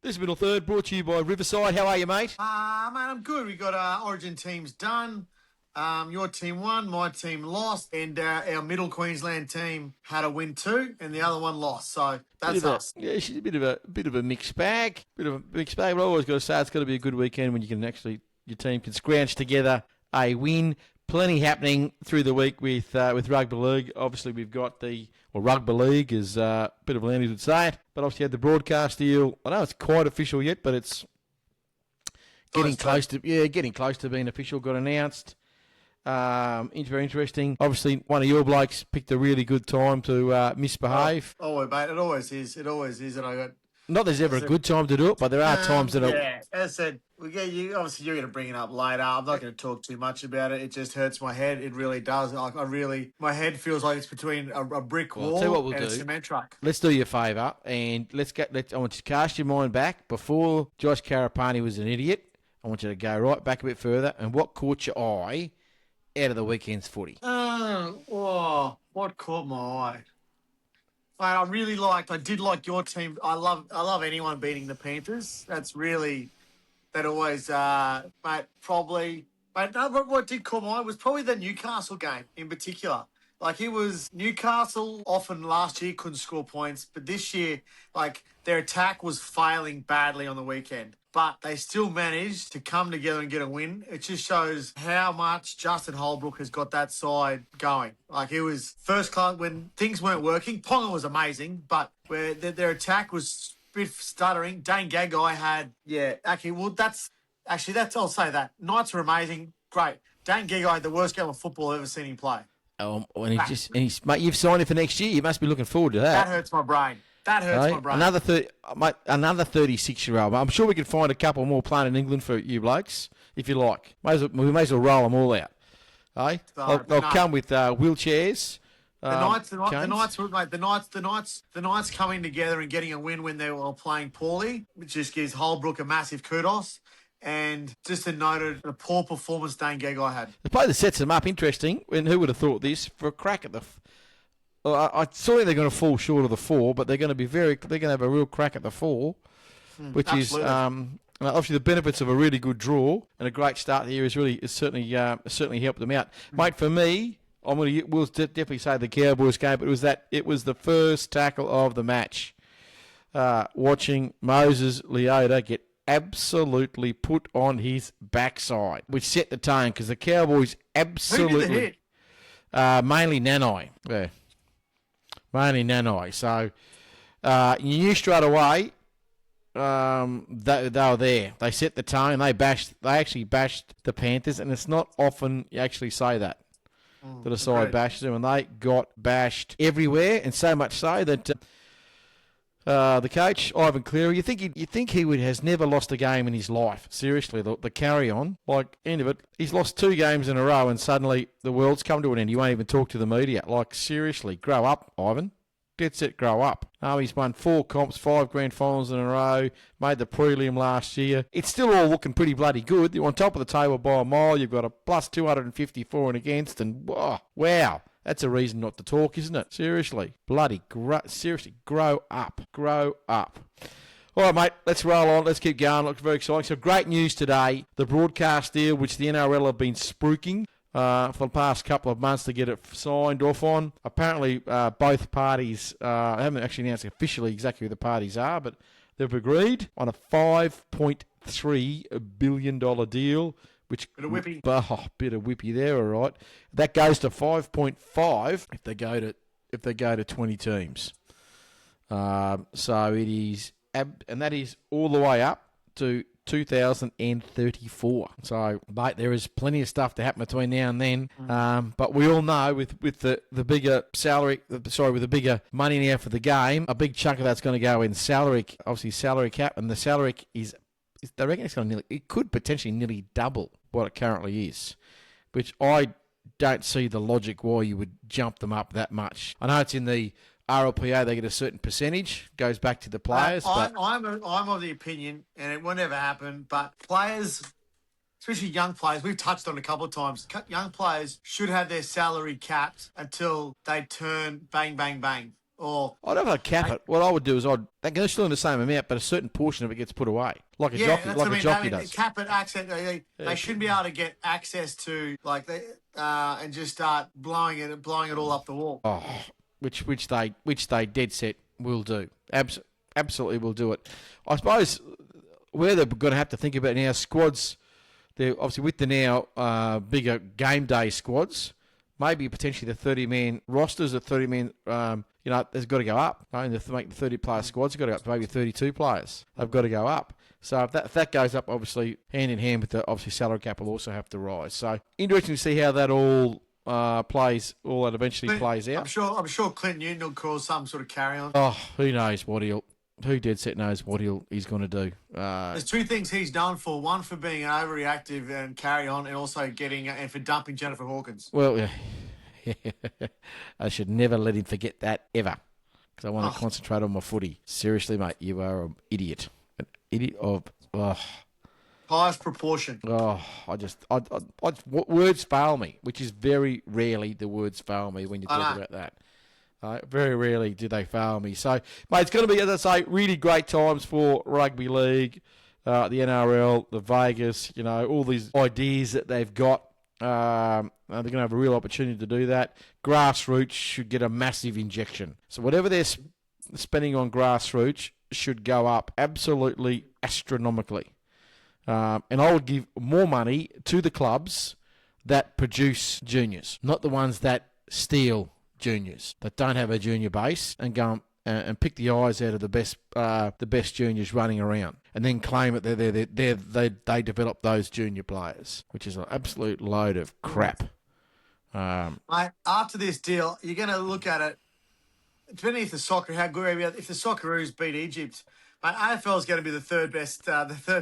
This middle third brought to you by Riverside. How are you, mate? Mate, I'm good. We got our Origin teams done. Your team won, my team lost, and our Middle Queensland team had a win too, and the other one lost. So that's us. Yeah, she's a bit of a mixed bag. But I always got to say it's got to be a good weekend when you can actually your team can scrounge together a win. Plenty happening through the week with rugby league. Obviously, we've got rugby league is a bit of a land would say it, but obviously had the broadcast deal. I know it's quite official yet, but it's getting close to being official. Got announced. Very interesting. Obviously, one of your blokes picked a really good time to misbehave. Oh, mate, it always is. It always is, and I got. Not there's ever a good time to do it, but there are times that yeah, as I said, we get you. Obviously, you're going to bring it up later. I'm not going to talk too much about it. It just hurts my head. It really does. My head feels like it's between a brick wall and a cement truck. Let's do you a favour, and I want you to cast your mind back before Josh Carapani was an idiot. I want you to go right back a bit further, and what caught your eye out of the weekend's footy? What caught my eye? Mate, I did like your team. I love anyone beating the Panthers. That always, mate, probably. Mate, no, what did caught my eye was probably the Newcastle game in particular. Like, it was Newcastle often last year couldn't score points, but this year, their attack was failing badly on the weekend. But they still managed to come together and get a win. It just shows how much Justin Holbrook has got that side going. It was first class when things weren't working. Ponger was amazing, but where their attack was a bit stuttering. Dane Gagai had, I'll say that. Knights were amazing. Great. Dane Gagai had the worst game of football I've ever seen him play. Mate, you've signed him for next year. You must be looking forward to that. That hurts my brain. My brain. Another 36-year-old. I'm sure we can find a couple more playing in England for you blokes, if you like. We may as well roll them all out. They'll come with wheelchairs. The Knights coming together and getting a win when they were playing poorly, which just gives Holbrook a massive kudos. And just noted the poor performance Dane Gagai had. The play that sets them up, interesting. And who would have thought this? For a crack at the... I saw they're going to fall short of the 4, but they're going to have a real crack at the 4, which absolutely. Is obviously the benefits of a really good draw and a great start here is certainly helped them out. Mate, for me, we'll definitely say the Cowboys game, but it was the first tackle of the match. Watching Moses Leota get absolutely put on his backside, which set the tone because the Cowboys absolutely... Who did the hit? Mainly Nanai. Yeah. Mainly Nanai. So you knew straight away they were there. They set the tone. They actually bashed the Panthers, and it's not often you actually say that a side bashes them, and they got bashed everywhere, and so much so that the coach Ivan Cleary, you think he has never lost a game in his life. Seriously, the carry on, end of it. He's lost 2 games in a row, and suddenly the world's come to an end. You won't even talk to the media. Seriously, grow up, Ivan. Dead set, grow up. He's won 4 comps, 5 grand finals in a row. Made the prelim last year. It's still all looking pretty bloody good. You're on top of the table by a mile. You've got a plus 254 and against, and wow. That's a reason not to talk, isn't it? Seriously. Seriously, grow up. Grow up. All right, mate, let's roll on. Let's keep going. Looks very exciting. So great news today. The broadcast deal, which the NRL have been spruiking for the past couple of months to get it signed off on. Apparently, both parties haven't actually announced officially exactly who the parties are, but they've agreed on a $5.3 billion deal. Bit of whippy. Bit of whippy there, all right. That goes to 5.5 if they go to 20 teams. So it is, and that is all the way up to 2034. So, mate, there is plenty of stuff to happen between now and then. But we all know with the bigger salary, with the bigger money now for the game, a big chunk of that's going to go in salary, obviously salary cap, and the salary is they reckon it could potentially nearly double what it currently is, which I don't see the logic why you would jump them up that much. I know it's in the RLPA, they get a certain percentage, goes back to the players. I'm of the opinion, and it will never happen, but players, especially young players, we've touched on it a couple of times, young players should have their salary capped until they turn bang, bang, bang. Or I don't know if I'd cap it. What I would do is they're still in the same amount, but a certain portion of it gets put away, like a jockey, that's like what a jockey They does. cap it, access. They shouldn't be able to get access to and just start blowing it all up the wall. Oh, which they dead set will do. Absolutely will do it. I suppose where they're going to have to think about now, squads. They're obviously with the now bigger game day squads. Maybe potentially the 30-man rosters, the 30-man, there's got to go up. Right? And to make the 30-player squads, they've got to go up to maybe 32 players. They've got to go up. So if that goes up, obviously, hand in hand with the obviously salary cap will also have to rise. So interesting to see how that all eventually plays out. I'm sure Clint Newton will cause some sort of carry on. Oh, who knows what who dead set knows what he's going to do. There's two things he's done for. One for being overreactive and carry on, and also and for dumping Jennifer Hawkins. Well, yeah. I should never let him forget that ever, because I want to concentrate on my footy. Seriously, mate, you are an idiot. An idiot of... highest proportion. Words fail me, which is very rarely the words fail me when you talk about that. Very rarely do they fail me. So, mate, it's going to be, as I say, really great times for rugby league, the NRL, the Vegas, all these ideas that they've got. They're going to have a real opportunity to do that. Grassroots should get a massive injection. So whatever they're spending on grassroots should go up absolutely astronomically. And I would give more money to the clubs that produce juniors, not the ones that steal juniors, that don't have a junior base and go and pick the eyes out of the best juniors running around, and then claim that they develop those junior players, which is an absolute load of crap. Mate, after this deal, you're going to look at it. Depending if the Socceroos beat Egypt, mate, AFL is going to be the third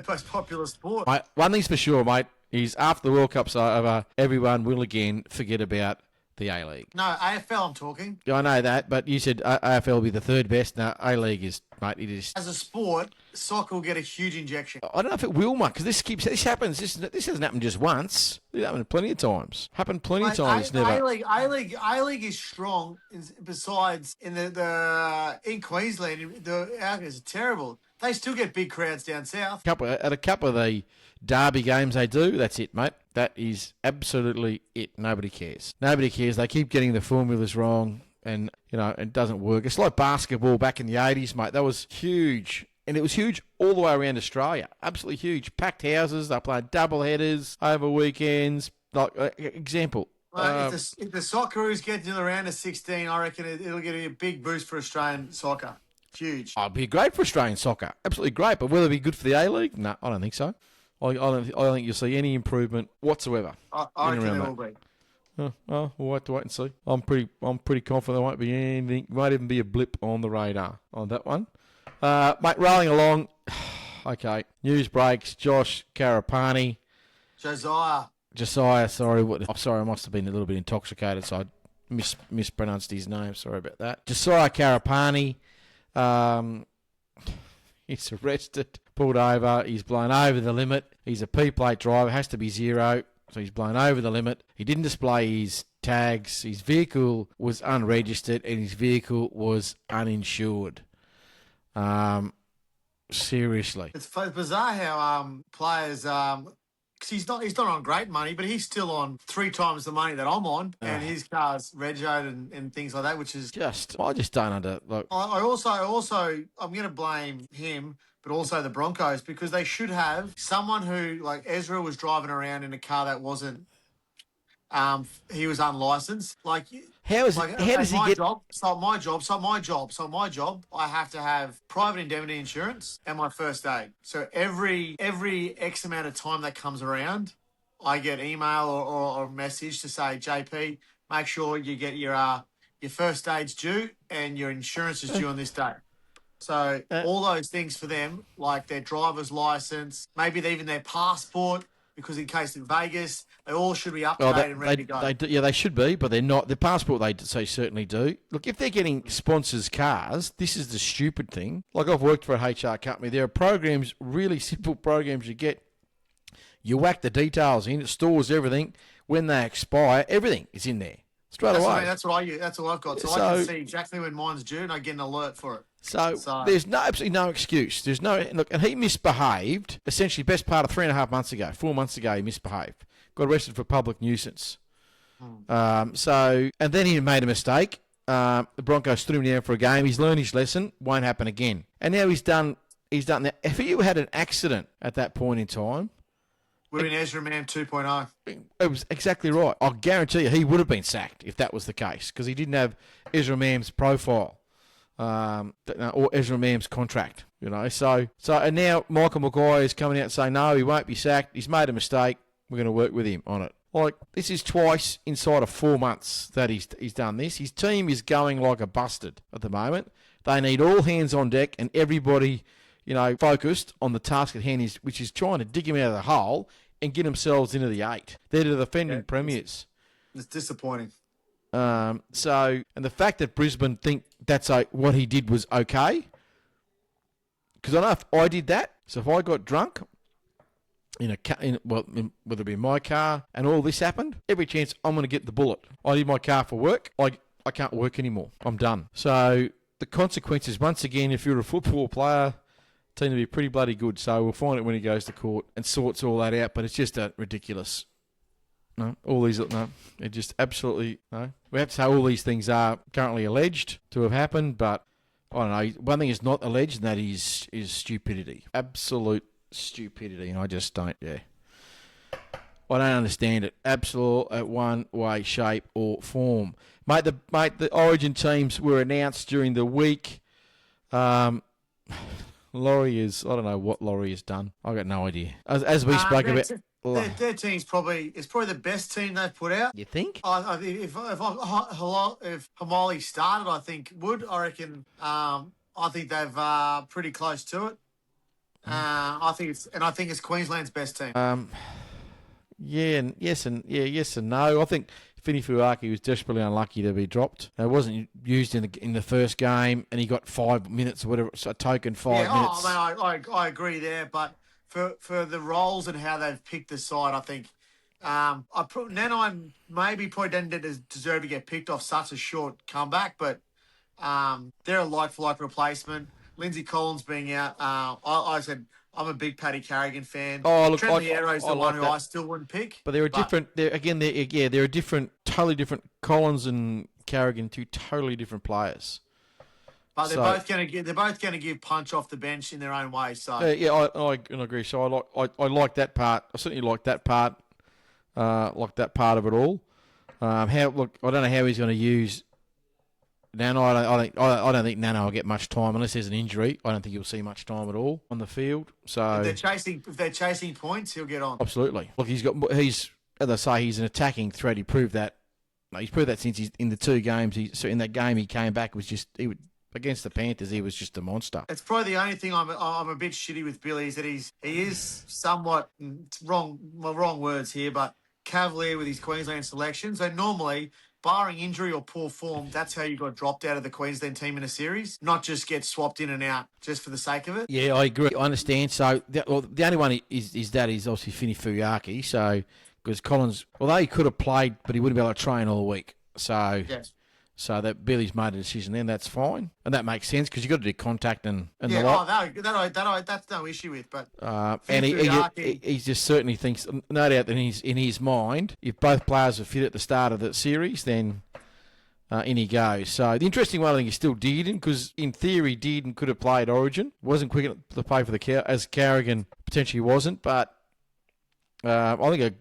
most popular sport. Mate, one thing's for sure, mate, is after the World Cup's over, everyone will again forget about the A-League. No, AFL I'm talking. Yeah, I know that, but you said AFL will be the third best. No, A-League is, mate, it is. As a sport, soccer will get a huge injection. I don't know if it will, mate, because this happens. This hasn't happened just once. It's happened plenty of times. Happened plenty of times. A-League is strong. Besides, in in Queensland, the Outgoers are terrible. They still get big crowds down south. At a couple of the derby games they do, that's it, mate. That is absolutely it. Nobody cares. Nobody cares. They keep getting the formulas wrong, and it doesn't work. It's like basketball back in the 80s, mate. That was huge. And it was huge all the way around Australia. Absolutely huge. Packed houses. They played double headers over weekends. Like example. If the Socceroos get to the round of 16, I reckon it'll get a big boost for Australian soccer. Huge. It'd be great for Australian soccer. Absolutely great. But will it be good for the A-League? No, I don't think so. I don't think you'll see any improvement whatsoever. I reckon there will be. Well, we'll have to wait and see. I'm pretty confident there won't be anything. Won't even be a blip on the radar on that one. Mate, rolling along. Okay, news breaks. Josh Carapani. Josiah. Sorry, I'm sorry. I must have been a little bit intoxicated, so I mispronounced his name. Sorry about that. Josiah Carapani. He's arrested, pulled over. He's blown over the limit. He's a P-plate driver. Has to be 0. So he's blown over the limit. He didn't display his tags. His vehicle was unregistered, and his vehicle was uninsured. Seriously. It's bizarre how players, because he's not on great money, but he's still on 3 times the money that I'm on, and his car's regoed and things like that, which is I just don't look. I also I'm going to blame him, but also the Broncos, because they should have someone who, like Ezra, was driving around in a car that wasn't. He was unlicensed. Like, how does he get? My job. I have to have private indemnity insurance and my first aid. So every X amount of time that comes around, I get email or a message to say, JP, make sure you get your first aid's due and your insurance is due on this day. So all those things for them, like their driver's license, maybe even their passport, because in case in Vegas, they all should be up to date and ready to go. They should be, but they're not. The passport they certainly do. Look, if they're getting sponsors' cars, this is the stupid thing. Like, I've worked for a HR company. There are programs, really simple programs you get. You whack the details in, it stores everything. When they expire, everything is in there. straight away. That's what I use. That's all I've got. So I can see exactly when mine's due, and I get an alert for it. So there's absolutely no excuse. There's no look, and he misbehaved. Essentially, best part of 3.5 months ago, 4 months ago, he misbehaved. Got arrested for public nuisance. And then he made a mistake. The Broncos threw him down for a game. He's learned his lesson. Won't happen again. And now he's done that. If you had an accident at that point in time, we're in Ezra Man 2.0. It was exactly right. I'll guarantee you he would have been sacked if that was the case because he didn't have Ezra Mam's profile or Ezra Mam's contract. So and now Michael Maguire is coming out saying no, he won't be sacked. He's made a mistake. We're going to work with him on it. Like, this is twice inside of 4 months that he's done this. His team is going like a bastard at the moment. They need all hands on deck and everybody, focused on the task at hand, which is trying to dig him out of the hole and get themselves into the 8. They're the defending premiers. It's disappointing. And the fact that Brisbane think that's what he did was okay, because I know if I did that, so if I got drunk whether it be my car and all this happened, every chance I'm going to get the bullet. I need my car for work. I can't work anymore. I'm done. So the consequences, once again, if you're a football player, tend to be pretty bloody good. So we'll find it when he goes to court and sorts all that out. But it's just ridiculous. They're just absolutely no. We have to say all these things are currently alleged to have happened, but I don't know. One thing is not alleged, and that is stupidity. Absolute stupidity, and I just don't. Yeah, I don't understand it. Absolute one way, shape, or form, mate. The Origin teams were announced during the week. Laurie is. I don't know what Laurie has done. I got no idea. As we spoke about. Their team's probably the best team they've put out. You think? If Hamali started, I reckon. I think they've pretty close to it. I think it's Queensland's best team. Yes and no. I think Fini Fuaki was desperately unlucky to be dropped. It wasn't used in the first game, and he got 5 minutes or whatever. So a token 5 minutes. I agree there, but for the roles and how they've picked the side, I think Nanai maybe probably didn't deserve to get picked off such a short comeback, but they're a like-for-like replacement. Lindsay Collins being out, I said I'm a big Paddy Carrigan fan. Oh, look, Trent Liero's the one like who I still wouldn't pick. But they're a different, totally different. Collins and Carrigan, two totally different players. But they're both going to give punch off the bench in their own way. So I agree. So I like that part. I certainly like that part. Like that part of it all. I don't know how he's going to use Nano. I don't think Nano will get much time unless there's an injury. I don't think he'll see much time at all on the field. So if they're chasing points, he'll get on. Absolutely. Look, he's as I say, he's an attacking threat. He's proved that since he's in the 2 games. So in that game he came back against the Panthers, he was just a monster. It's probably the only thing I'm a bit shitty with Billy is that he is somewhat wrong words here, but cavalier with his Queensland selection. So normally, barring injury or poor form, that's how you got dropped out of the Queensland team in a series, not just get swapped in and out just for the sake of it. Yeah, I agree. I understand. So the only one is obviously Fini Fuyaki. So because Collins, although he could have played, but he wouldn't be able to train all week. So yes. So that Billy's made a decision then, that's fine. And that makes sense because you've got to do contact and the lot. That's no issue with. But and he just certainly thinks, no doubt that in his mind, if both players are fit at the start of the series, then in he goes. So the interesting one, I think he still did, because in theory did and could have played Origin. Wasn't quick enough to play for as Carrigan potentially wasn't. But I think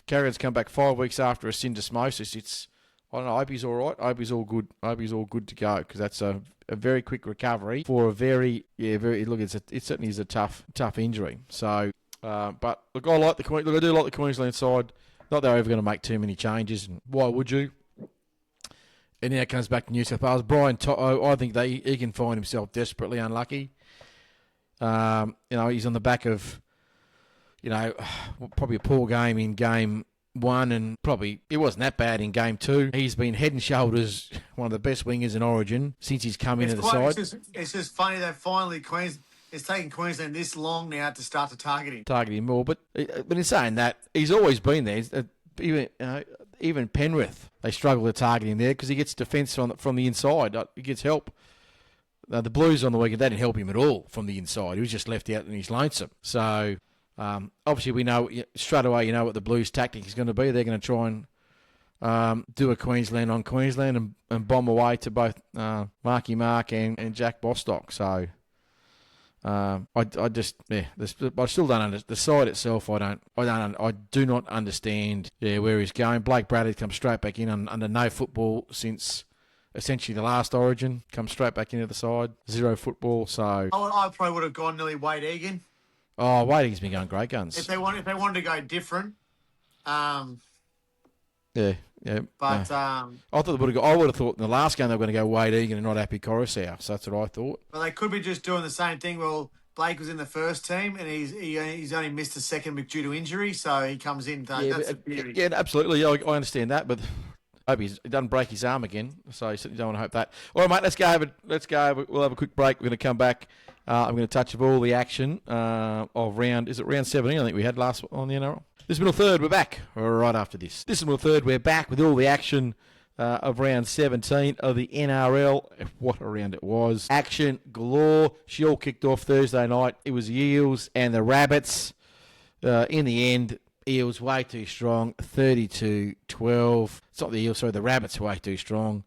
Carrigan's come back 5 weeks after a syndesmosis. I don't know. I hope he's all right. I hope he's all good. I hope he's all good to go, because that's a very quick recovery for a very. Look, it certainly is a tough injury. So, but look, I do like the Queensland side. Not that they're ever going to make too many changes, and why would you? And now it comes back to New South Wales. Brian To'o, I think he can find himself desperately unlucky. He's on the back of, probably a poor game in game 1, and probably it wasn't that bad in game 2. He's been head and shoulders one of the best wingers in Origin since he's come into the side. It's just funny that finally it's taken Queensland this long now to start to target him More, but in saying that, he's always been there. Even even Penrith, they struggle to target him there because he gets defence from the inside. He gets help. The Blues on the weekend, they didn't help him at all from the inside. He was just left out and he's lonesome. So, obviously we know, straight away, what the Blues tactic is going to be. They're going to try and do a Queensland on Queensland and bomb away to both Marky Mark and Jack Bostock. So, I still don't understand the side itself. I do not understand. Where he's going. Blake Bradley comes straight back in under no football since essentially the last Origin. Comes straight back into the side. 0 football. So I probably would have gone nearly Wade Egan. Oh, Wade Egan's been going great guns. If they wanted to go different. Yeah. But I thought I would have thought in the last game they were going to go Wade Egan and not Happy Coruscant. So that's what I thought. Well, they could be just doing the same thing. Well, Blake was in the first team and he's only missed a second due to injury, so he comes in. Yeah, absolutely. Yeah, I understand that, but I hope he doesn't break his arm again. So you certainly don't want to hope that. All right, mate. Let's go. We'll have a quick break. We're going to come back. I'm going to touch of all the action of round 17? I think we had last on the NRL. This is Middle Third. We're back right after this. This is Middle Third. We're back with all the action of round 17 of the NRL. What a round it was. Action galore. She all kicked off Thursday night. It was the Eels and the Rabbits. In the end, Eels way too strong. 32-12. It's not the Eels, sorry. The Rabbits way too strong.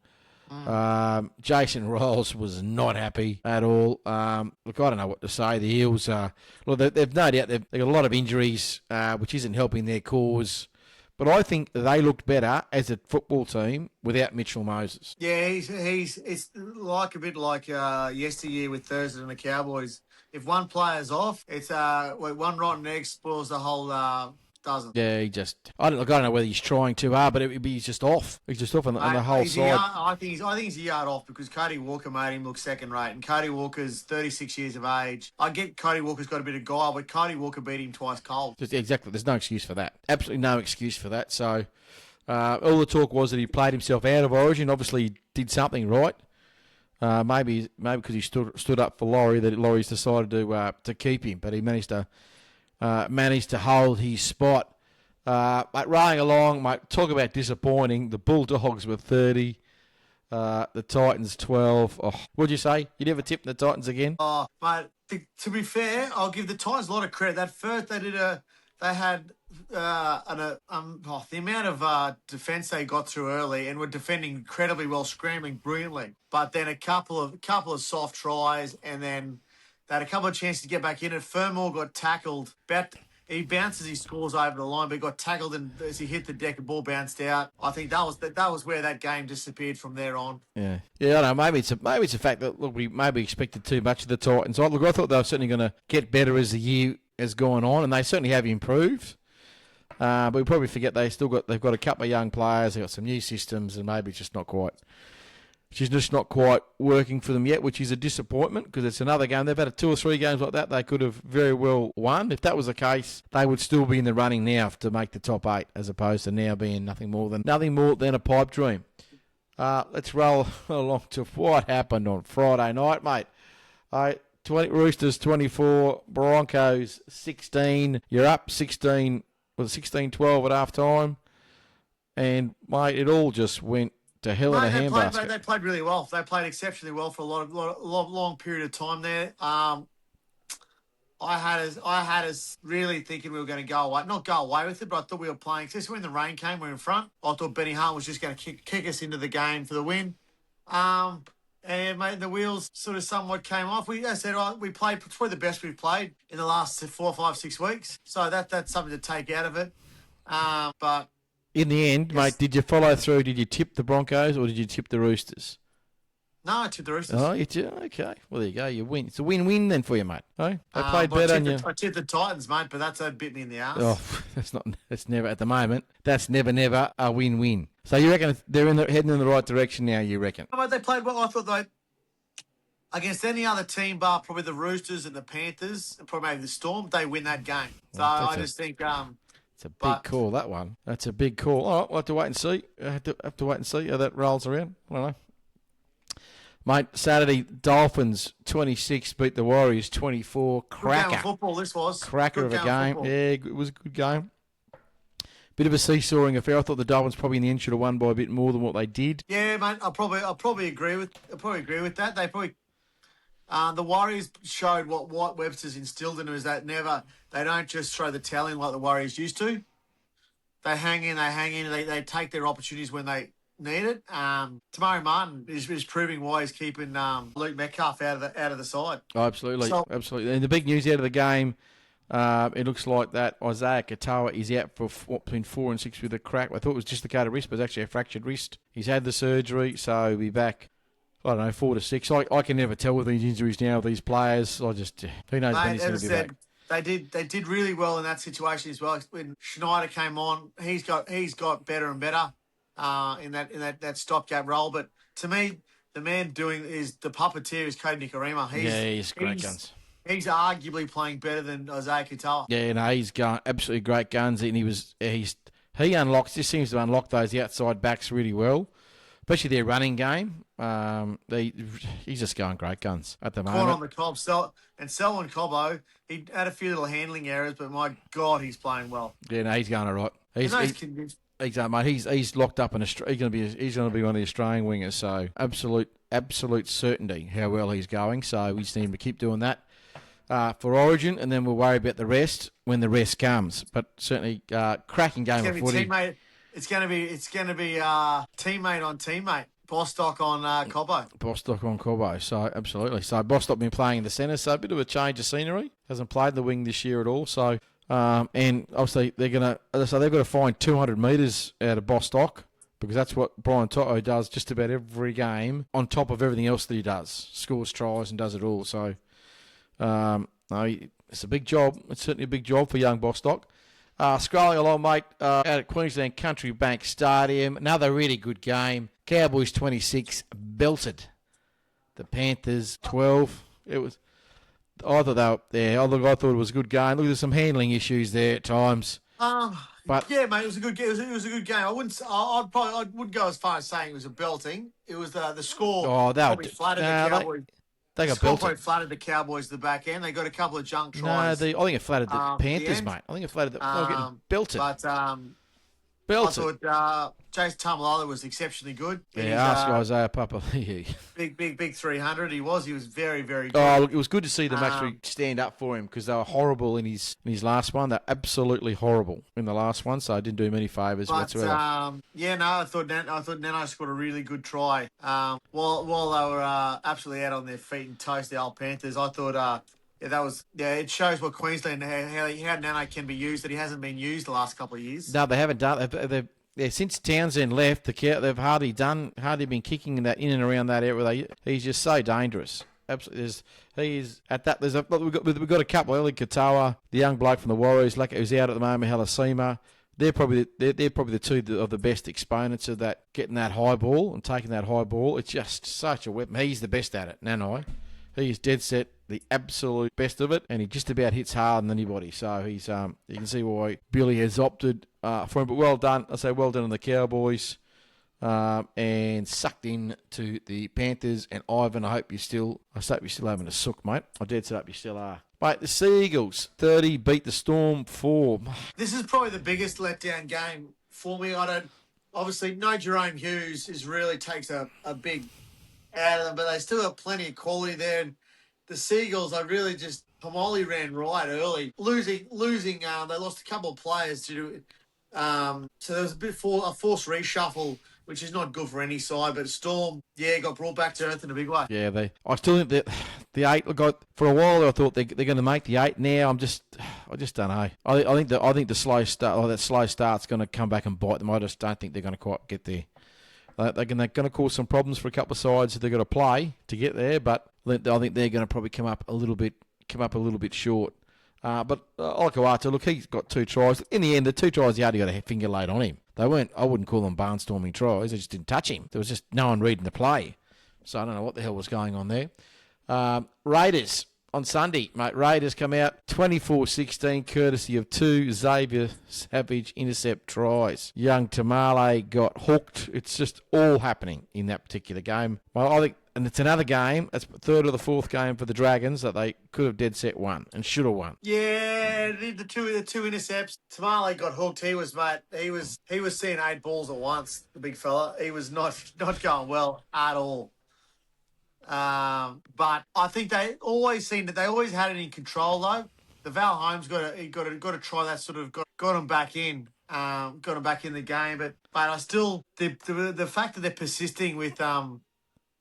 Jason Rolls was not happy at all. Look, I don't know what to say. The Eels, they've no doubt they've got a lot of injuries, which isn't helping their cause. But I think they looked better as a football team without Mitchell Moses. Yeah, it's like a bit like yesteryear with Thursday and the Cowboys. If one player's off, it's one rotten egg spoils the whole dozen. Yeah, I don't know whether he's trying too hard, but he's just off. He's just off on the whole side. I think he's a yard off because Cody Walker made him look second rate, and Cody Walker's 36 years of age. I get Cody Walker's got a bit of guile, but Cody Walker beat him twice cold. Exactly. There's no excuse for that. Absolutely no excuse for that. So all the talk was that he played himself out of Origin. Obviously, he did something right. Maybe because he stood up for Laurie, that Laurie's decided to keep him, but he managed to hold his spot. Mate, rolling along, mate, talk about disappointing. The Bulldogs were 30, the Titans 12. Oh, what'd you say? You never tipped the Titans again? Oh, mate, to be fair, I'll give the Titans a lot of credit. That first, they had the amount of defence they got through early and were defending incredibly well, scrambling brilliantly. But then a couple of soft tries, and then they had a couple of chances to get back in it. Fermor got tackled. He bounces, he scores over the line, but he got tackled, and as he hit the deck, the ball bounced out. I think that was where that game disappeared from there on. Yeah, I don't know. Maybe it's a fact that we maybe expected too much of the Titans. I thought they were certainly going to get better as the year has gone on, and they certainly have improved. But we probably forget they've got a couple of young players. They've got some new systems, and maybe it's just not quite. She's just not quite working for them yet, which is a disappointment because it's another game. They've had 2 or 3 games like that they could have very well won. If that was the case, they would still be in the running now to make the top 8 as opposed to now being nothing more than a pipe dream. Let's roll along to what happened on Friday night, mate. 20 Roosters 24, Broncos 16. You're up 16, 16-12 at half time. And, mate, it all just went to hell in a handbasket. They played really well. They played exceptionally well for a long period of time there. I had us really thinking we were going to not go away with it, but I thought we were playing. Especially when the rain came, we were in front. I thought Benny Hart was just going to kick us into the game for the win. And mate, the wheels sort of somewhat came off. We played. It's probably the best we've played in the last 4, 5, 6 weeks. So that's something to take out of it. But. In the end, mate, did you follow through? Did you tip the Broncos or did you tip the Roosters? No, I tipped the Roosters. Oh, you did? Okay. Well, there you go. You win. It's a win-win then for you, mate. Oh, they played better than you. I tipped the Titans, mate, but that bit me in the arse. Oh, that's never at the moment. That's never a win-win. So you reckon they're heading in the right direction now, you reckon? But they played well. I thought against any other team bar, probably the Roosters and the Panthers, and probably maybe the Storm, they win that game. So I just think... It's a big call, that one. That's a big call. All right, we'll have to wait and see. Have to wait and see how that rolls around. I don't know. Mate, Saturday, Dolphins 26 beat the Warriors 24. Cracker. Good game of football this was. Cracker of a game. Yeah, it was a good game. bit of a seesawing affair. I thought the Dolphins probably in the end should have won by a bit more than what they did. Yeah, mate. I'll probably agree with that. They probably the Warriors showed what Webster's instilled in them is that they don't just throw the towel in like the Warriors used to. They hang in. They take their opportunities when they need it. Tamari Martin is proving why he's keeping Luke Metcalf out of the side. Oh, absolutely. And the big news out of the game, it looks like that Isaiah Katoa is out for between 4 and 6 with a crack. I thought it was just a dislocated wrist, but it's actually a fractured wrist. He's had the surgery, so he'll be back. I don't know, 4 to 6. I can never tell with these injuries now with these players. Who knows when he's going to be back. They did really well in that situation as well. When Schneider came on, he's got better and better in that stopgap role. But to me, the man doing is the puppeteer is Cody Nikorima. He's great guns. He's arguably playing better than Isaiah Katoa. Yeah, no, he's going absolutely great guns, and he unlocks. Just seems to unlock those outside backs really well, especially their running game. He's just going great guns at the moment. Caught on the cob, Selwyn Cobbo. He had a few little handling errors, but my God, he's playing well. Yeah, no, he's going all right. He's locked up in Australia. He's going to be one of the Australian wingers. So absolute certainty how well he's going. So we just need him to keep doing that for Origin, and then we'll worry about the rest when the rest comes. But certainly, cracking game of footy. It's going to be teammate on teammate. Bostock on Cobbo. Bostock on Cobbo, so absolutely. So Bostock been playing in the centre, so a bit of a change of scenery. Hasn't played the wing this year at all. So, and obviously they've got to find 200 metres out of Bostock because that's what Brian Toto does just about every game on top of everything else that he does. Scores tries and does it all. So, it's a big job. It's certainly a big job for young Bostock. Scrolling along, mate, out at Queensland Country Bank Stadium. Another really good game. Cowboys 26 belted the Panthers 12. I thought it was a good game. Look, there's some handling issues there at times. But yeah, mate, it was a good game. It was a good game. I wouldn't go as far as saying it was a belting. It was the score. Probably flattered the Cowboys. They got belted. Flattered the Cowboys at the back end. They got a couple of junk I tries. think it flattered the Panthers, mate. I think it flattered they were getting belted. But belted. I thought Jason Tamalolo was exceptionally good. Yeah, ask Isaiah Papa. big 300. He was very, very good. Oh, look, it was good to see them actually stand up for him because they were horrible in his last one. They're absolutely horrible in the last one, so I didn't do him any favours whatsoever. I thought Nano scored a really good try. While they were absolutely out on their feet and toast, the old Panthers, I thought it shows what Queensland, how Nano can be used, that he hasn't been used the last couple of years. No, they haven't done. Since Townsend left, they've hardly been kicking that in and around that area. He's just so dangerous. Absolutely, we've got a couple. Eli Katoa, the young bloke from the Warriors, who's out at the moment. Halasima. They're probably the two of the best exponents of that, getting that high ball and taking that high ball. It's just such a weapon. He's the best at it, Nanai. He is dead set, the absolute best of it, and he just about hits harder than anybody. So he's you can see why Billy has opted for him. But well done. I say well done on the Cowboys, and sucked in to the Panthers. And Ivan, I hope you're still having a sook, mate. I dead set up you still are. Mate, the Seagulls 30 beat the Storm 4. This is probably the biggest letdown game for me. Obviously no Jerome Hughes really takes a big out of them, but they still have plenty of quality there. And the Seagulls, Pomoli ran right early, losing. They lost a couple of players to, so there was a forced reshuffle, which is not good for any side. But Storm, got brought back to earth in a big way. Yeah, I still think that the 8 for a while. I thought they're going to make the 8. Now I just don't know. I think the slow start, that slow start's going to come back and bite them. I just don't think they're going to quite get there. They're going to cause some problems for a couple of sides that they've got to play to get there, but I think they're going to probably come up a little bit short. But Olakau'atu, look, he's got 2 tries. In the end, the 2 tries, he hardly got a finger laid on him. They weren't. I wouldn't call them barnstorming tries. They just didn't touch him. There was just no one reading the play. So I don't know what the hell was going on there. Raiders on Sunday, mate. Raiders come out 24-16, courtesy of 2 Xavier Savage intercept tries. Young Tamale got hooked. It's just all happening in that particular game. Well, I think And it's another game. It's third or the fourth game for the Dragons that they could have dead set won and should have won. Yeah, the two intercepts. Tamale got hooked. He was seeing 8 balls at once. The big fella. He was not going well at all. But I think they always had it in control though. The Val Holmes got to try that sort of got him back in. Got him back in the game, but I still the fact that they're persisting with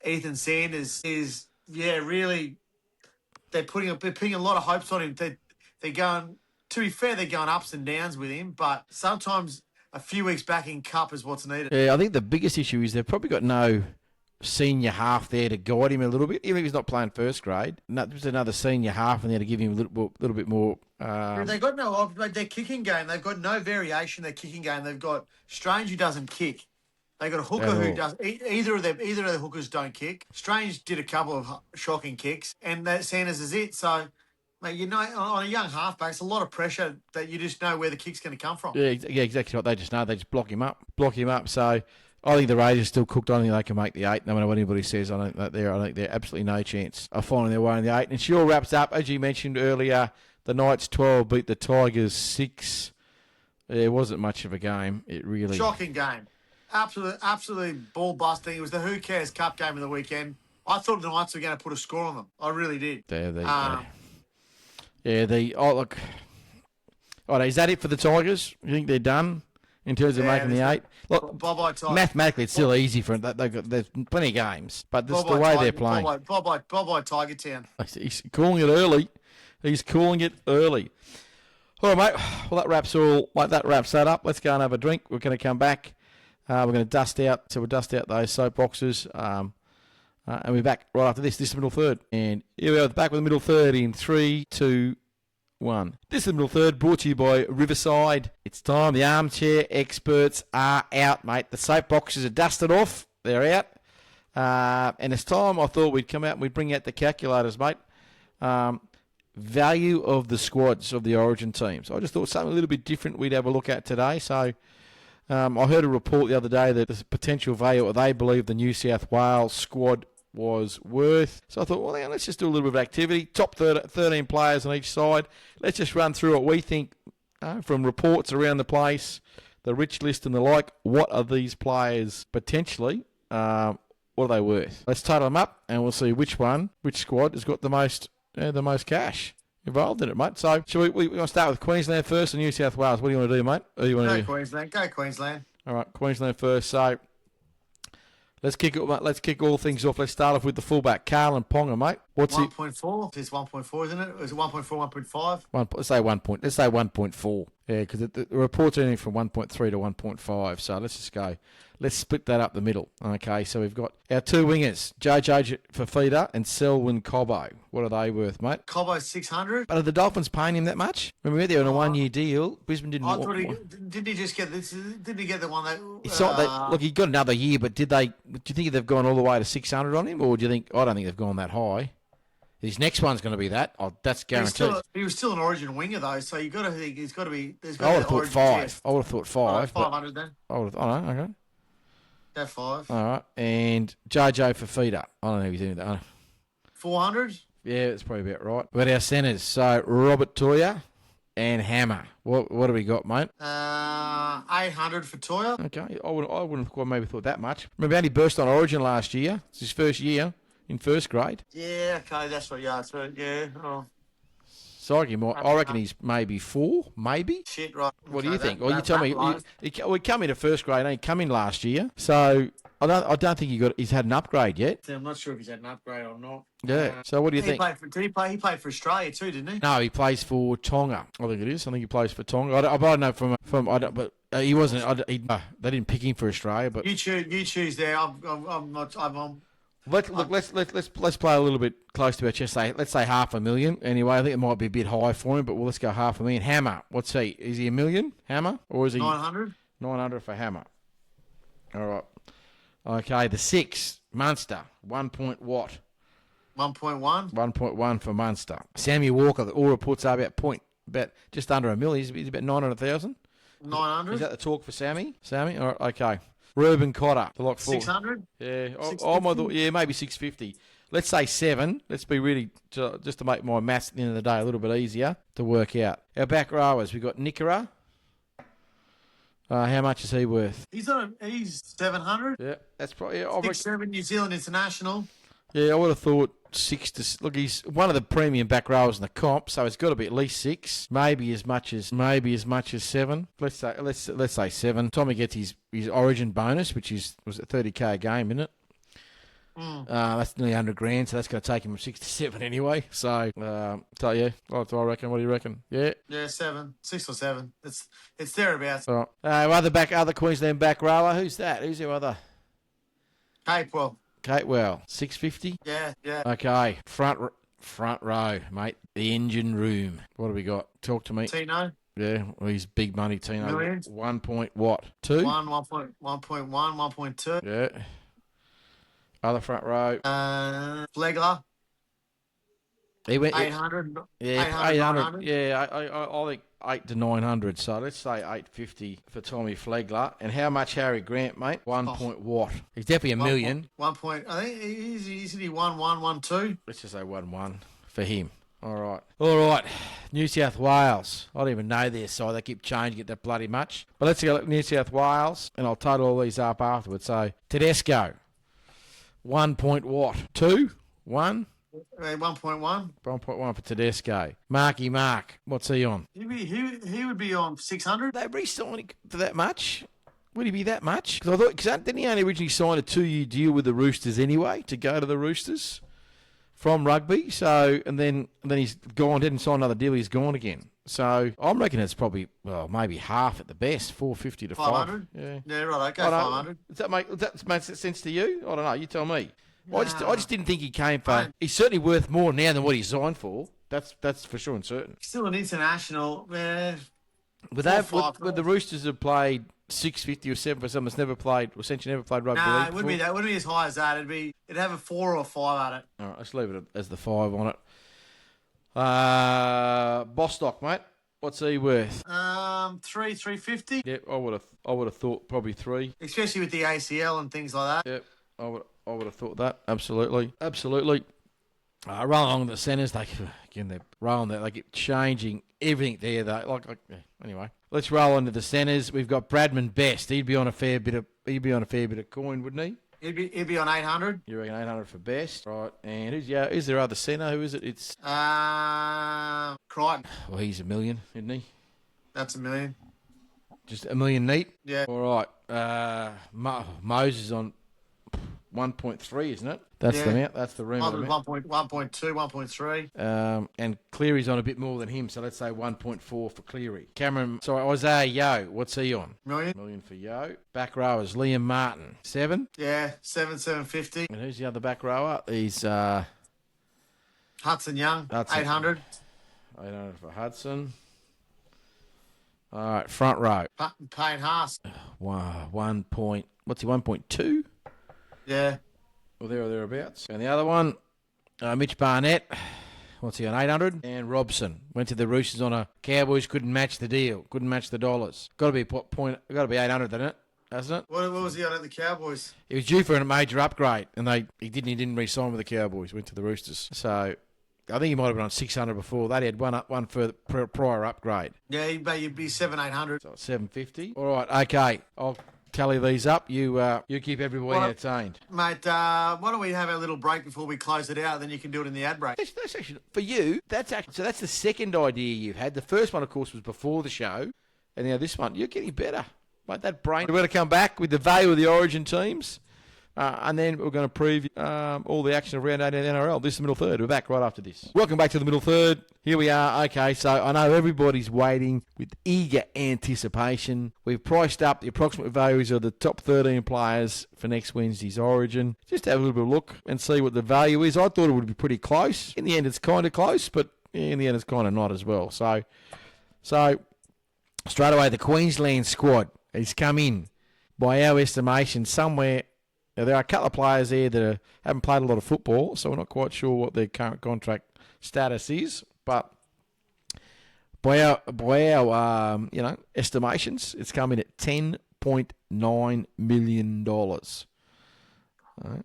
Ethan Sanders is really they're putting a lot of hopes on him. They're going, to be fair, they're going ups and downs with him, but sometimes a few weeks back in Cup is what's needed. Yeah, I think the biggest issue is they've probably got no senior half there to guide him a little bit, even if he's not playing first grade. There's another senior half in there to give him a little bit more. They've got their kicking game. They've got no variation. Their kicking game. They've got Strange who doesn't kick. They've got a hooker who does. Either of the hookers don't kick. Strange did a couple of shocking kicks, and that Sanders is it. So, mate, on a young halfback, it's a lot of pressure that you just know where the kick's going to come from. Yeah, exactly what they just know. They just block him up. So I think the Raiders still cooked. I don't think they can make the 8. No matter what anybody says, I think they're absolutely no chance of finding their way in the 8. And she all wraps up, as you mentioned earlier, the Knights 12 beat the Tigers 6. It wasn't much of a game. It really shocking game. Absolutely ball busting. It was the Who Cares Cup game of the weekend. I thought the Knights were going to put a score on them. I really did. Look. All right, is that it for the Tigers? You think they're done in terms of making the 8? Look, mathematically, it's still easy for them. There's plenty of games, but this is the way they're playing. Bye-bye Tiger Town. He's calling it early. All right, mate. Well, that wraps that up. Let's go and have a drink. We're going to come back. We're going to dust out. So we'll dust out those soapboxes. And we're back right after this. This is the middle third. And here we are back with the middle third in 3, 2, 1. This is the middle third brought to you by Riverside. It's time. The armchair experts are out, mate. The soapboxes are dusted off. They're out. And it's time I thought we'd come out and we'd bring out the calculators, mate. Value of the squads of the Origin teams. I just thought something a little bit different we'd have a look at today. So I heard a report the other day that the potential value, or they believe the New South Wales squad was worth. So I thought, well, let's just do a little bit of activity. Top 13 players on each side. Let's just run through what we think from reports around the place, the rich list and the like. What are these players potentially? What are they worth? Let's total them up and we'll see which squad has got the most cash involved in it, mate. So we want to start with Queensland first and New South Wales. What do you want to do, mate? Queensland. Go Queensland. All right, Queensland first. So let's kick all things off. Let's start off with the fullback, Carlin Ponger, mate. What's 1.4? It's 1.4, isn't it? Is it 1.4, 1.5? Let's say 1.4. Yeah, because the report's only from 1.3 to 1.5. So let's just go. Let's split that up the middle. Okay, so we've got our two wingers, JJ Fafita and Selwyn Cobbo. What are they worth, mate? Cobbo 600. But are the Dolphins paying him that much? Remember, they're on a 1-year deal. Brisbane didn't. I thought didn't he just get this? Didn't he get the one that? Look, he got another year, but do you think they've gone all the way to 600 on him, or do you think? I don't think they've gone that high. His next one's going to be that. Oh, that's guaranteed. He was still an Origin winger though, so you got to think he's got to be. I would have thought 5. I would have thought 5. 500 then. Okay. Go 5. All right, and JJ Fafita. I don't know if he's doing that. 400. Yeah, that's probably about right. But our centres, so Robert Toya and Hammer. What do we got, mate? 800 for Toya. Okay, I wouldn't have maybe thought that much. Remember, he burst on Origin last year. It's his first year in first grade. Yeah, okay, that's what. Yeah, Oh. So I reckon he's maybe 4, maybe. Shit, right. What do you think? Well, you tell me. We come into first grade. He come in last year, so I don't think he's had an upgrade yet. I'm not sure if he's had an upgrade or not. Yeah. So what do you think? He played for Australia too, didn't he? No, he plays for Tonga. I think it is. I think he plays for Tonga. I don't know from. I don't. But he wasn't. They didn't pick him for Australia. But you choose there. I'm not. Let's play a little bit close to our chest. Let's say 500,000. Anyway, I think it might be a bit high for him, but let's go 500,000. Hammer, what's he? Is he $1 million, Hammer, or is he 900? 900 for Hammer. All right. Okay, the 6 Munster, 1 point what? 1.1. 1.1 for Munster. Sammy Walker, all reports are about just under $1 million. He's about 900,000. 900. Is that the talk for Sammy? All right. Okay. Reuben Cotter, the lock 600? Yeah, $650? maybe 650. Let's say 7. Let's be really, just to make my maths at the end of the day a little bit easier to work out. Our back rowers, we've got Nickera. How much is he worth? He's 700. Yeah, that's probably... 6'7" New Zealand international. Yeah, I would have thought 6 to... Look, he's one of the premium back rowers in the comp, so it's got to be at least 6, maybe as much as 7. Let's say 7. Tommy gets his Origin bonus, which was a 30k a game, isn't it? That's nearly 100 grand, so that's going to take him from 6 to 7 anyway. So yeah, what do I reckon? What do you reckon? Yeah, 7, 6 or 7. It's thereabouts. All right. Other Queensland back rower. Who's that? Who's your other? Capewell. 650. Yeah. Okay, front row, mate. The engine room. What have we got? Talk to me. Tino. Yeah, well, he's big money. Tino. Millions. 1 point what? 2. 1.1, 1.2. Yeah. Other front row. Flegler. He went 800. Yeah, 800. Yeah, I think 8 to 900. So let's say 850 for Tommy Flegler. And how much Harry Grant, mate? 1 point what? He's definitely a million. 1 point. I think he 1.2. Let's just say 1-1 for him. All right. New South Wales. I don't even know their side. They keep changing it that bloody much. But let's go New South Wales, and I'll total all these up afterwards. So Tedesco. 1 point what? 2? 1? 1.1. 1.1 for Tedesco. Mark. What's he on? He would be on 600. They re-signed him for that much? Would he be that much? Because didn't he only originally sign a 2-year deal with the Roosters anyway to go to the Roosters from rugby? So and then he's gone. Didn't sign another deal. He's gone again. So I'm reckoning it's probably maybe half at the best, 450 to 500. Yeah, right. Okay, 500. Does that make sense to you? I don't know. You tell me. I just didn't think he came for. He's certainly worth more now than what he signed for. That's for sure and certain. Still an international. Would the Roosters have played 650 or 7 for someone that's never played, or essentially never played rugby league? No, it wouldn't be that. It wouldn't be as high as that. It'd have a 4 or a 5 at it. All right, let's leave it as the 5 on it. Bostock, mate. What's he worth? 350. Yep, I would have thought probably 3. Especially with the ACL and things like that. Yep, I would have thought that. Absolutely. Rolling along the centres, they're rolling there. They keep changing everything there. Anyway, let's roll into the centres. We've got Bradman Best. He'd be on a fair bit of coin, wouldn't he? He'd be on 800. You reckon 800 for Best, right? And is there other centre? Who is it? It's Crichton. Well, he's $1 million, isn't he? That's $1 million. Just $1 million neat. Yeah. All right. Moses on 1.3, isn't it? That's the amount. That's the room. 1.2, 1.3. And Cleary's on a bit more than him, so let's say 1.4 for Cleary. Isaiah Yo, what's he on? Million for Yo. Back rowers, Liam Martin, 7. Yeah, 750. And who's the other back rower? He's Hudson Young, 800. 800 for Hudson. All right, front row. Payne Haas. Wow, 1 point. What's he? 1.2. Yeah. Well, there or thereabouts. And the other one, Mitch Barnett. What's he on? 800. And Robson went to the Roosters on a Cowboys couldn't match the deal, couldn't match the dollars. Got to be Got to be 800, doesn't it? Hasn't it? What was he on at the Cowboys? He was due for a major upgrade, and he didn't re-sign with the Cowboys. Went to the Roosters. So I think he might have been on 600 before that. He had one further prior upgrade. Yeah, he'd be 800. So 750. All right, okay. I'll tally these up. You keep everybody entertained. Mate, why don't we have a little break before we close it out, then you can do it in the ad break. That's actually, for you, that's the second idea you've had. The first one, of course, was before the show, and now this one, you're getting better. Mate, that brain. We're going to come back with the value of the Origin teams, and then we're going to preview all the action around the NRL. This is the middle third. We're back right after this. Welcome back to the middle third. Here we are. Okay, so I know everybody's waiting with eager anticipation. We've priced up the approximate values of the top 13 players for next Wednesday's Origin. Just have a little bit of a look and see what the value is. I thought it would be pretty close. In the end, it's kind of close, but in the end, it's kind of not as well. So straight away, the Queensland squad has come in, by our estimation, somewhere. Now, there are a couple of players there that haven't played a lot of football, so we're not quite sure what their current contract status is. But by our estimations, it's come in at $10.5 $10.9 million.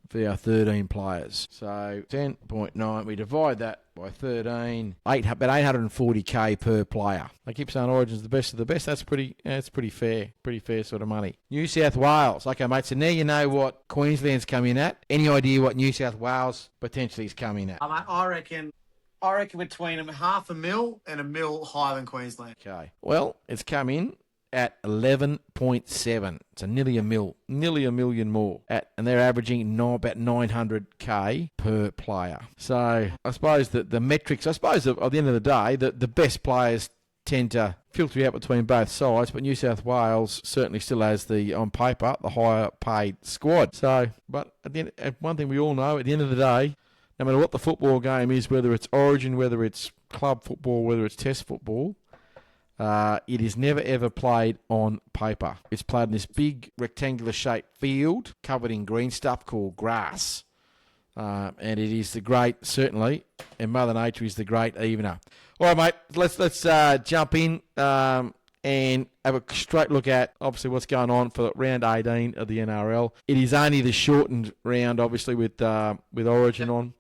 For our 13 players. So 10.9, we divide that by 13, about 840k per player. I keep saying Origin's the best of the best. That's pretty fair. Pretty fair sort of money. New South Wales. Okay, mate, so now you know what Queensland's coming at. Any idea what New South Wales potentially is coming at? I reckon between them $500,000 and $1 million higher than Queensland. Okay. Well, it's come in at 11.7. So nearly $1 million more. And they're averaging about 900k per player. So I suppose that the metrics, at the end of the day, the best players tend to filter out between both sides, but New South Wales certainly still has on paper, the higher paid squad. So, but one thing we all know, at the end of the day, no matter what the football game is, whether it's Origin, whether it's club football, whether it's test football, it is never ever played on paper. It's played in this big rectangular shaped field covered in green stuff called grass. And it is the great, certainly, and Mother Nature is the great evener. All right, mate, let's jump in and have a straight look at, obviously, what's going on for round 18 of the NRL. It is only the shortened round, obviously, with Origin on.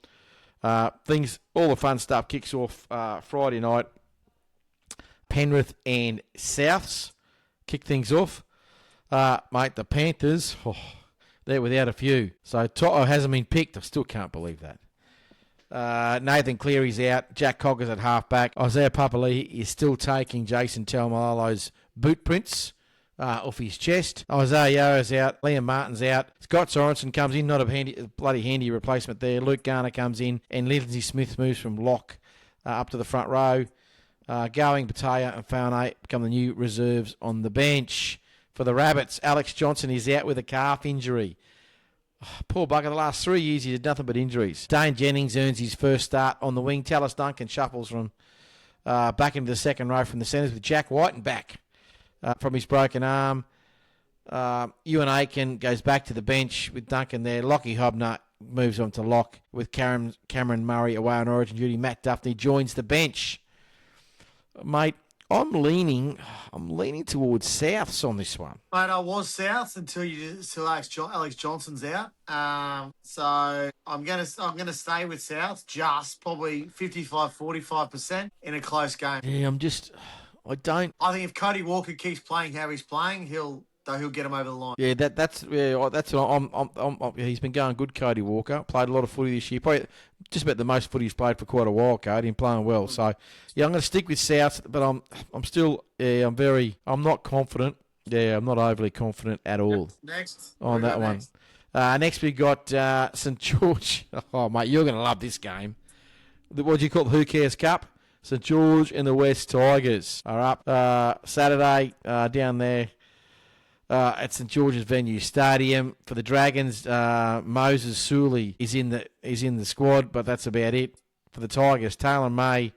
All the fun stuff kicks off Friday night. Penrith and Souths kick things off. Mate, the Panthers, they're without a few. So Toto hasn't been picked. I still can't believe that. Nathan Cleary's out. Jack Cogger's at halfback. Isaiah Papali'i is still taking Jason Taumalolo's boot prints off his chest. Isaiah Yo's out. Liam Martin's out. Scott Sorensen comes in. Not a bloody handy replacement there. Luke Garner comes in. And Lindsay Smith moves from lock up to the front row. Going, Bataya and Faunay become the new reserves on the bench. For the Rabbits, Alex Johnson is out with a calf injury. Poor bugger, the last 3 years he did nothing but injuries. Dane Jennings earns his first start on the wing. Tallis Duncan shuffles from back into the second row from the centres with Jack Whiten back from his broken arm. Ewan Aiken goes back to the bench with Duncan there. Lockie Hobner moves on to lock with Cameron Murray away on Origin duty. Matt Duffney joins the bench. Mate, I'm leaning towards Souths on this one. Mate, I was Souths until Alex Johnson's out. So I'm gonna stay with Souths, just probably 55-45% in a close game. Yeah, I think if Cody Walker keeps playing how he's playing, he'll get him over the line. Yeah, that's what he's been going good. Cody Walker played a lot of footy this year, probably just about the most footy he's played for quite a while. Cody, and playing well. So yeah, I'm going to stick with South, but I'm still I'm not confident. Yeah, I'm not overly confident at all. Next on that one. Next we got St George. Oh mate, you're going to love this game. What do you call it? Who Cares Cup? St George and the West Tigers are up Saturday down there. At St George's Venue Stadium. For the Dragons, Moses Suley is in the squad, but that's about it. For the Tigers, Taylor May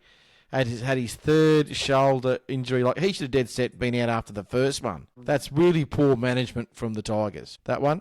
had his third shoulder injury. Like he should have dead set been out after the first one. That's really poor management from the Tigers. That one.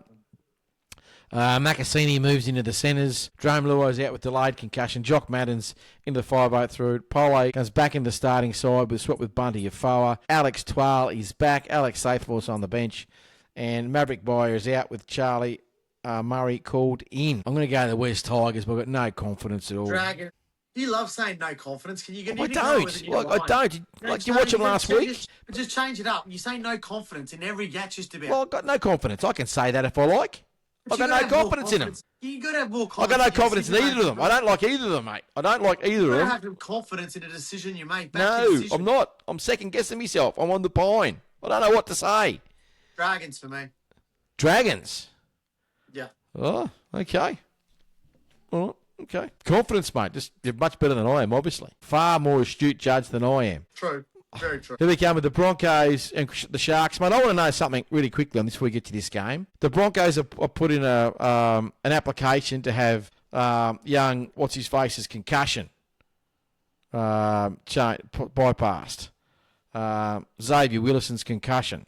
Macassini moves into the centres. Drome Luo's out with delayed concussion. Jock Maddens into the 5-8 through. Pole comes back in the starting side with swap with Bunty Afoa. Alex Twal is back. Alex Seyforth's on the bench. And Maverick Boyer is out with Charlie Murray called in. I'm going to go to the West Tigers, but I've got no confidence at all. Dragon. You love saying no confidence. Can you get? I don't. I don't. Like you watch them last week. Just change it up. You say no confidence in every match just about. Well, I've got no confidence. I can say that if I like. I've got no confidence in them. You got to have more confidence. I've got no confidence in either of them. I don't like either of them, mate. I don't like either of them. You have some confidence in a decision you make. No, I'm not. I'm second guessing myself. I'm on the pine. I don't know what to say. Dragons for me. Dragons? Yeah. Oh, okay. Oh, okay. Confidence, mate. Just you're much better than I am, obviously. Far more astute judge than I am. True. Very true. Here we come with the Broncos and the Sharks. Mate, I want to know something really quickly on this before we get to this game. The Broncos have put in an application to have young, what's-his-face's concussion bypassed. Xavier Willison's concussion.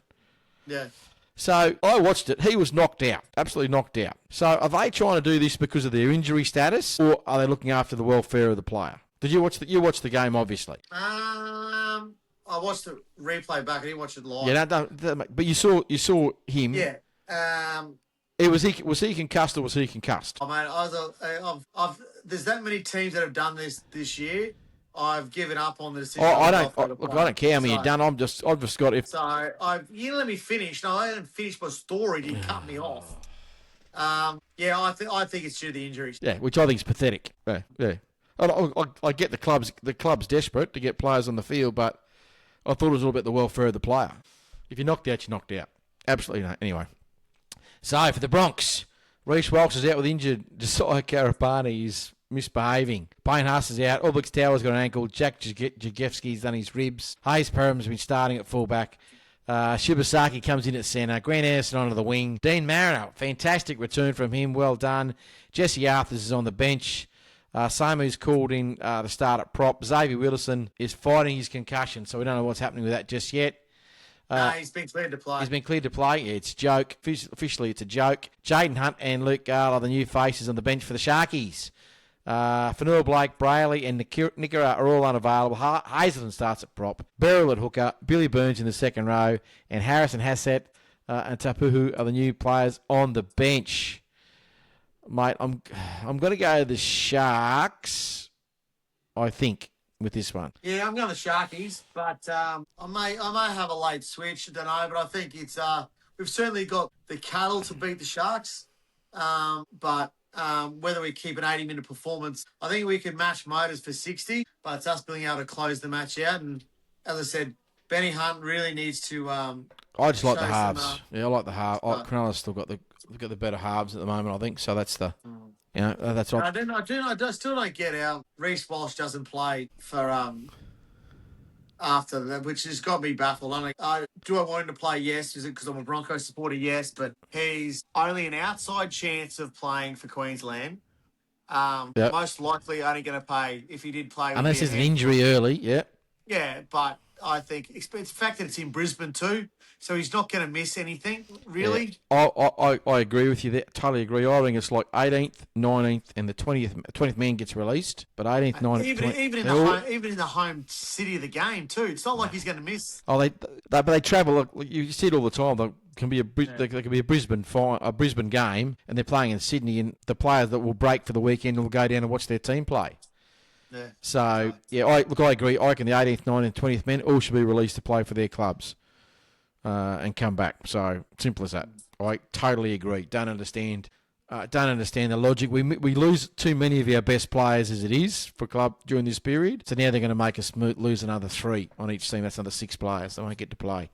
Yeah. So I watched it. He was knocked out, absolutely knocked out. So are they trying to do this because of their injury status, or are they looking after the welfare of the player? Did you watch you watched the game, obviously? I watched the replay back. I didn't watch it live. Yeah, but you saw him. Yeah. Was he concussed or was he concussed? Oh, mate, there's that many teams that have done this year. I've given up on the decision. I don't care how many you've done. I've just got if. So you didn't let me finish. No, I didn't finish my story. You cut me off. Yeah, I think it's due to the injuries. Yeah, which I think is pathetic. Yeah. I get the club's desperate to get players on the field, but I thought it was all about the welfare of the player. If you're knocked out, you're knocked out. Absolutely not. Anyway. So, for the Bronx, Reece Walsh is out with injured. Josiah Karapani is misbehaving. Payne Haas is out. Ulrich Tower's got an ankle. Jack Jagewski's done his ribs. Hayes Perham's been starting at fullback. Shibasaki comes in at centre. Grant Anderson onto the wing. Dean Mariner, fantastic return from him. Well done. Jesse Arthurs is on the bench. Samu's called in to start at prop. Xavier Wilson is fighting his concussion, so we don't know what's happening with that just yet. No, he's been cleared to play. He's been cleared to play. Yeah, it's a joke. Officially, it's a joke. Jaden Hunt and Luke Gale are the new faces on the bench for the Sharkies. Fanua Blake, Brayley and Nickera are all unavailable. Hazelton starts at prop. Beryl at hooker. Billy Burns in the second row. And Harrison Hassett and Tapuhu are the new players on the bench. Mate, I'm going to go the Sharks, I think, with this one. Yeah, I'm going the Sharkies, but I may have a late switch. I don't know, but I think it's we've certainly got the cattle to beat the Sharks. But whether we keep an 80-minute performance, I think we can match motors for 60, but it's us being able to close the match out. And as I said, Benny Hunt really needs to. I just like the halves. I like the halves. Cronulla's still got the better halves at the moment, I think. So that's the. That's right. I still don't get how Reece Walsh doesn't play for after that, which has got me baffled. Do I want him to play? Yes. Is it because I'm a Broncos supporter? Yes, but he's only an outside chance of playing for Queensland. Most likely only going to play if he did play. Unless there's an injury early, yeah. Yeah, but I think it's the fact that it's in Brisbane too, so he's not going to miss anything, really. Yeah. I agree with you there. Totally agree. I think it's like 18th, 19th, and the 20th man gets released, but 18th, 19th, even in the home city of the game too. It's not like he's going to miss. Oh, but they travel. Like, you see it all the time. There can be a Brisbane game, and they're playing in Sydney, and the players that will break for the weekend will go down and watch their team play. Yeah. So, I agree. I reckon the 18th, 19th, 20th men all should be released to play for their clubs and come back. So, simple as that. I totally agree. Don't understand the logic. We lose too many of our best players as it is for club during this period. So now they're going to make us lose another 3 on each team. That's another 6 players. They won't get to play.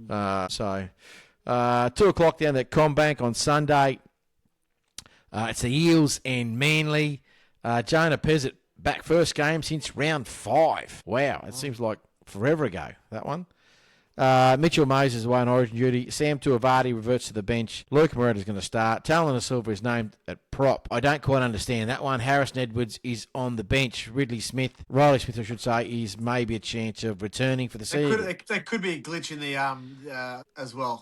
2 o'clock down at Combank on Sunday. It's the Eels and Manly. Jonah Pezzett back first game since round 5. Wow, it seems like forever ago, that one. Mitchell Moses away on origin duty. Sam Tuivasa reverts to the bench. Luke Moretta's going to start. Talon Silva is named at prop. I don't quite understand that one. Harrison Edwards is on the bench. Riley Smith, I should say, is maybe a chance of returning for the season. There could be a glitch in the as well.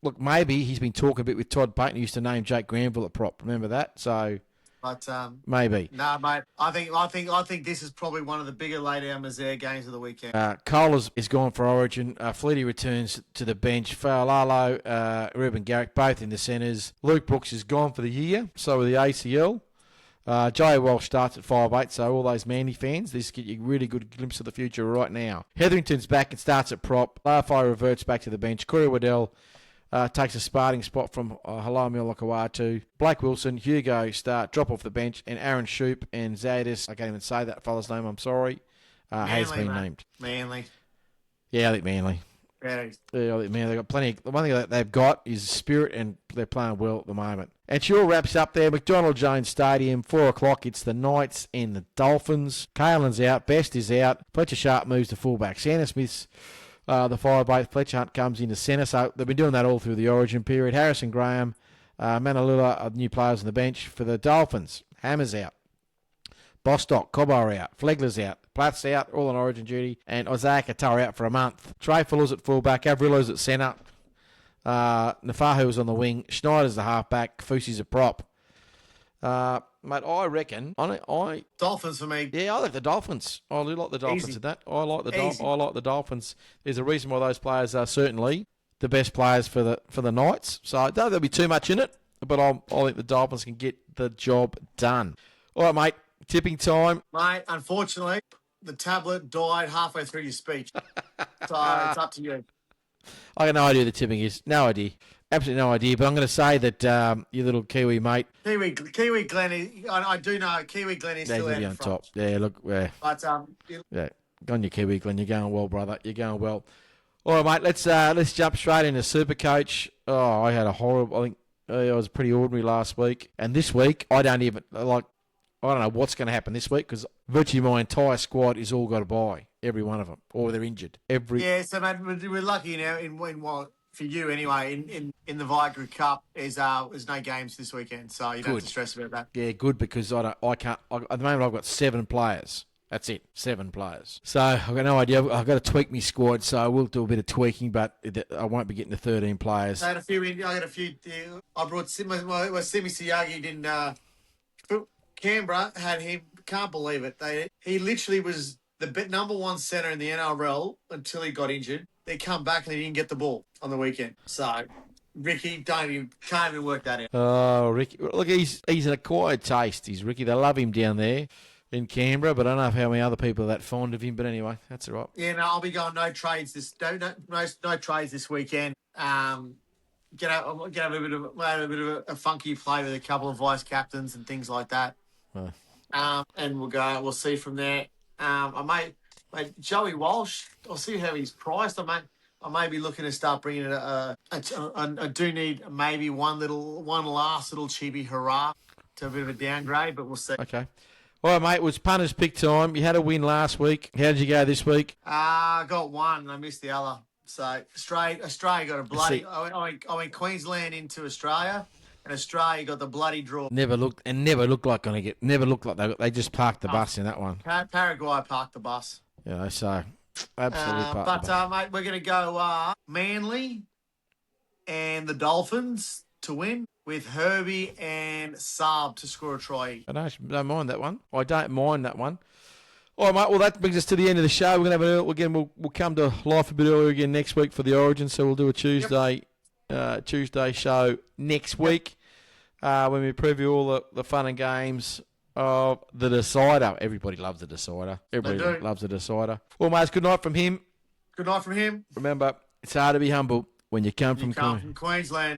Look, maybe he's been talking a bit with Todd Payton. He used to name Jake Granville at prop. Remember that? So... But maybe. No, mate. I think this is probably one of the bigger lay-down Mazaire games of the weekend. Kohler is gone for origin. Fleety returns to the bench. Fa'alalo, Ruben Garrick, both in the centres. Luke Brooks is gone for the year, so with the ACL. Jay Walsh starts at 5'8", so all those Manly fans, this get you a really good glimpse of the future right now. Hetherington's back and starts at prop. Larfire reverts back to the bench. Corey Waddell takes a starting spot from Halami Olakawatu. Blake Wilson, Hugo drop off the bench, and Aaron Shoop and Zadis, I can't even say that fella's name, I'm sorry, has been named. Manly. Yeah, I think Manly. Yeah, I think Manly. They've got plenty. The one thing that they've got is spirit, and they're playing well at the moment. And she all wraps up there. McDonald Jones Stadium, 4 o'clock. It's the Knights and the Dolphins. Kalen's out. Best is out. Fletcher Sharp moves to fullback. Santa Smith's the 5'8", Fletcher Hunt comes into centre, so they've been doing that all through the origin period. Harrison Graham, Manalula are new players on the bench for the Dolphins. Hammer's out. Bostock, Cobbo out. Flegler's out. Platt's out, all on origin duty. And Isaiah Qatar out for a month. Trey Fuller's at fullback. Avrillo's at centre. Nafahu's on the wing. Schneider's the halfback. Fusi's a prop. mate, I reckon. Dolphins for me. Yeah, I like the Dolphins. I do like the Dolphins Easy. at that. I like the Easy. I like the Dolphins. There's a reason why those players are certainly the best players for the Knights. So I don't think there'll be too much in it, but I think the Dolphins can get the job done. All right, mate. Tipping time. Mate, unfortunately, the tablet died halfway through your speech. So it's up to you. I got no idea who the tipping is. No idea. Absolutely no idea. But I'm going to say that your little Kiwi mate. Kiwi Glenn, I do know Kiwi Glenn is still out on in front. top. Yeah, look. Yeah. But Yeah. Go on your Kiwi Glenn. You're going well, brother. You're going well. All right, mate. Let's jump straight into Supercoach. Oh, I had a horrible. I think I was pretty ordinary last week, and this week I don't know what's going to happen this week because virtually my entire squad is all got to buy. Every one of them, or they're injured. Yeah, so mate, we're lucky now in what for you anyway in the Viagra Cup is there's no games this weekend, so you don't have to stress about that. Yeah, good because at the moment I've got 7 players. That's it, 7 players. So I've got no idea. I've got to tweak my squad, so I will do a bit of tweaking, but I won't be getting to 13 players. I got a few. I brought Simi Siagi didn't. Canberra had him. Can't believe it. He literally was the number 1 centre in the NRL until he got injured. They come back and he didn't get the ball on the weekend. So Ricky, can't even work that out. Oh, Ricky, look, he's an acquired taste. He's Ricky. They love him down there in Canberra, but I don't know how many other people are that fond of him. But anyway, that's all right. Yeah, no, I'll be going no trades no trades this weekend. Get a bit of a funky play with a couple of vice captains and things like that. And we'll see from there. I may Joey Walsh. I'll see how he's priced. I may be looking to start bringing it. I do need maybe one last little chibi hurrah to a bit of a downgrade, but we'll see. Okay. All right, mate. It was punter's pick time. You had a win last week. How did you go this week? I got one and I missed the other. So Australia got a bloody. I went Queensland into Australia, and Australia got the bloody draw. Never looked like going to get. Never looked like they just parked the bus in that one. Paraguay parked the bus. Yeah, so absolutely parked the bus. Mate, we're going to go Manly and the Dolphins to win with Herbie and Saab to score a try. I don't mind that one. I don't mind that one. All right, mate. Well, that brings us to the end of the show. We're going to have we'll come to life a bit earlier again next week for the Origin. So we'll do a Tuesday show next week when we preview all the fun and games of the Decider. Everybody loves the Decider. Everybody loves the Decider. Well, mate, good night from him. Good night from him. Remember, it's hard to be humble when you come from Queensland.